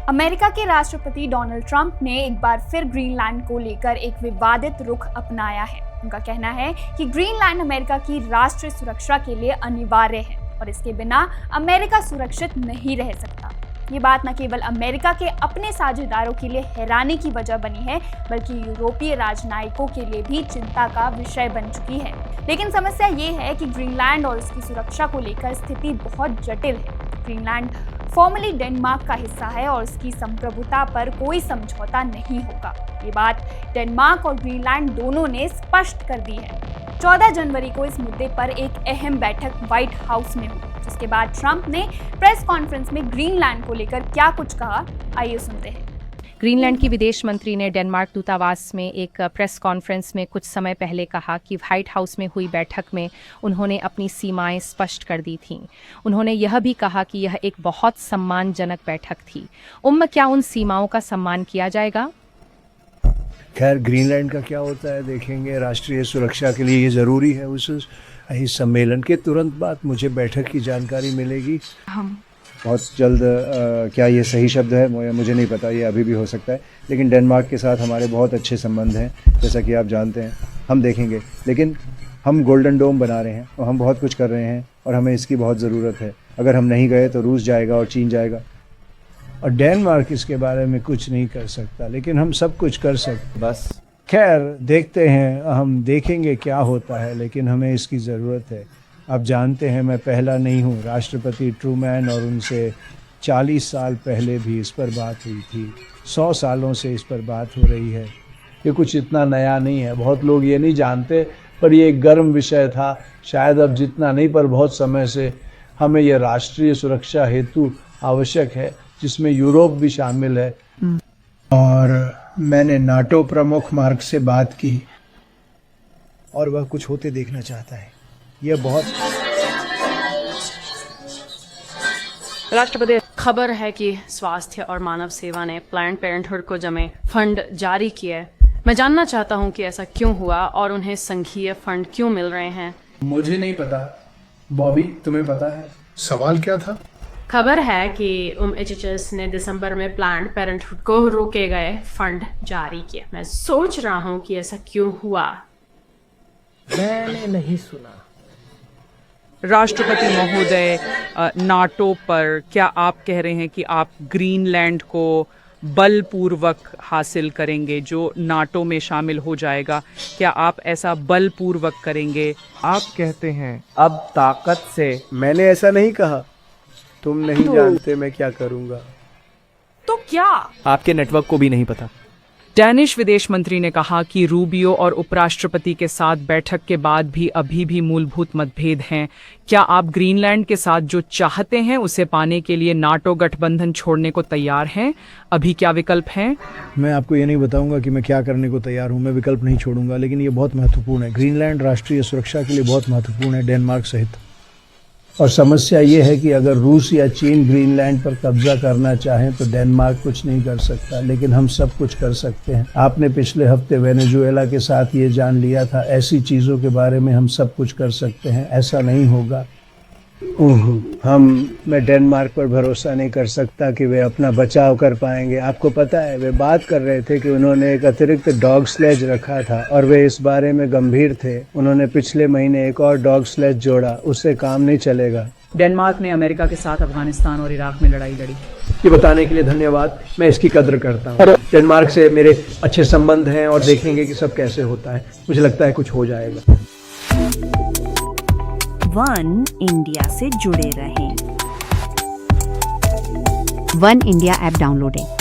America के राष्ट्रपति Donald Trump ने एक बार फिर ग्रीनलैंड को लेकर एक विवादित रुख अपनाया है। उनका कहना है कि ग्रीनलैंड अमेरिका की राष्ट्रीय सुरक्षा के लिए अनिवार्य है और इसके बिना अमेरिका सुरक्षित नहीं रह सकता। ये बात न केवल अमेरिका के अपने साझेदारों के लिए हैरानी की वजह बनी है, बल्कि यूरोपीय राजनयिकों के लिए भी चिंता का विषय बन चुकी है। लेकिन समस्या ये है कि ग्रीनलैंड और उसकी सुरक्षा को लेकर स्थिति बहुत जटिल है। ग्रीनलैंड फॉर्मली डेनमार्क का हिस्सा है और उसकी संप्रभुता पर कोई समझौता नहीं होगा। ये बात डेनमार्क और ग्रीनलैंड दोनों ने स्पष्ट कर दी है। 14 जनवरी को इस मुद्दे पर एक अहम बैठक व्हाइट हाउस में हुई, जिसके बाद ट्रंप ने प्रेस कॉन्फ्रेंस में ग्रीनलैंड को लेकर क्या कुछ कहा, आइए सुनते हैं। ग्रीनलैंड की विदेश मंत्री ने डेनमार्क दूतावास में एक प्रेस कॉन्फ्रेंस में कुछ समय पहले कहा कि व्हाइट हाउस में हुई बैठक में उन्होंने अपनी सीमाएं स्पष्ट कर दी थीं। उन्होंने यह भी कहा कि यह एक बहुत सम्मानजनक बैठक थी। क्या उन सीमाओं का सम्मान किया जाएगा? खैर, ग्रीनलैंड का क्या होता है देखेंगे। राष्ट्रीय सुरक्षा के लिए ये ज़रूरी है। इस सम्मेलन के तुरंत बाद मुझे बैठक की जानकारी मिलेगी। हम बहुत जल्द क्या ये सही शब्द है मुझे नहीं पता, ये अभी भी हो सकता है, लेकिन डेनमार्क के साथ हमारे बहुत अच्छे संबंध हैं, जैसा कि आप जानते हैं। हम देखेंगे, लेकिन हम गोल्डन डोम बना रहे हैं और हम बहुत कुछ कर रहे हैं और हमें इसकी बहुत ज़रूरत है। अगर हम नहीं गए तो रूस जाएगा और चीन जाएगा, और डेनमार्क इसके बारे में कुछ नहीं कर सकता, लेकिन हम सब कुछ कर सकते। बस खैर देखते हैं, हम देखेंगे क्या होता है, लेकिन हमें इसकी ज़रूरत है। आप जानते हैं मैं पहला नहीं हूँ। राष्ट्रपति ट्रूमैन और उनसे 40 साल पहले भी इस पर बात हुई थी। 100 सालों से इस पर बात हो रही है। ये कुछ इतना नया नहीं है। बहुत लोग ये नहीं जानते, पर ये एक गर्म विषय था। शायद अब जितना नहीं, पर बहुत समय से हमें यह राष्ट्रीय सुरक्षा हेतु आवश्यक है, जिसमें यूरोप भी शामिल है। और मैंने नाटो प्रमुख मार्क से बात की और वह कुछ होते देखना चाहता है। यह बहुत राष्ट्रपति, खबर है कि स्वास्थ्य और मानव सेवा ने प्लान्ड पेरेंटहुड को जमे फंड जारी किए। मैं जानना चाहता हूं कि ऐसा क्यों हुआ और उन्हें संघीय फंड क्यों मिल रहे हैं। मुझे नहीं पता। बॉबी, तुम्हें पता है? सवाल क्या था? खबर है कि HHS ने दिसंबर में प्लान्ड पेरेंटहुड को रोके गए फंड जारी किए। मैं सोच रहा हूं कि ऐसा क्यों हुआ। मैंने नहीं सुना। राष्ट्रपति महोदय, नाटो पर क्या आप कह रहे हैं कि आप ग्रीनलैंड को बलपूर्वक हासिल करेंगे, जो नाटो में शामिल हो जाएगा? क्या आप ऐसा बलपूर्वक करेंगे? आप कहते हैं अब ताकत से। मैंने ऐसा नहीं कहा। तुम नहीं जानते मैं क्या करूंगा। तो क्या आपके नेटवर्क को भी नहीं पता? डैनिश विदेश मंत्री ने कहा कि रूबियो और उपराष्ट्रपति के साथ बैठक के बाद भी अभी भी मूलभूत मतभेद हैं। क्या आप ग्रीनलैंड के साथ जो चाहते हैं उसे पाने के लिए नाटो गठबंधन छोड़ने को तैयार हैं? अभी क्या विकल्प हैं? मैं आपको ये नहीं बताऊंगा कि मैं क्या करने को तैयार हूं। मैं विकल्प नहीं छोड़ूंगा, लेकिन ये बहुत महत्वपूर्ण है। ग्रीनलैंड राष्ट्रीय सुरक्षा के लिए बहुत महत्वपूर्ण है, डेनमार्क सहित। और समस्या ये है कि अगर रूस या चीन ग्रीनलैंड पर कब्जा करना चाहें तो डेनमार्क कुछ नहीं कर सकता, लेकिन हम सब कुछ कर सकते हैं। आपने पिछले हफ्ते वेनेजुएला के साथ ये जान लिया था। ऐसी चीज़ों के बारे में हम सब कुछ कर सकते हैं। ऐसा नहीं होगा। मैं डेनमार्क पर भरोसा नहीं कर सकता कि वे अपना बचाव कर पाएंगे। आपको पता है, वे बात कर रहे थे कि उन्होंने एक अतिरिक्त डॉग स्लेज रखा था और वे इस बारे में गंभीर थे। उन्होंने पिछले महीने एक और डॉग स्लेज जोड़ा। उससे काम नहीं चलेगा। डेनमार्क ने अमेरिका के साथ अफगानिस्तान और इराक में लड़ाई लड़ी। ये बताने के लिए धन्यवाद। मैं इसकी कद्र करता हूँ। डेनमार्क से मेरे अच्छे संबंध हैं और देखेंगे कि सब कैसे होता है। मुझे लगता है कुछ हो जाएगा। वन इंडिया से जुड़े रहें। One India app डाउनलोडें।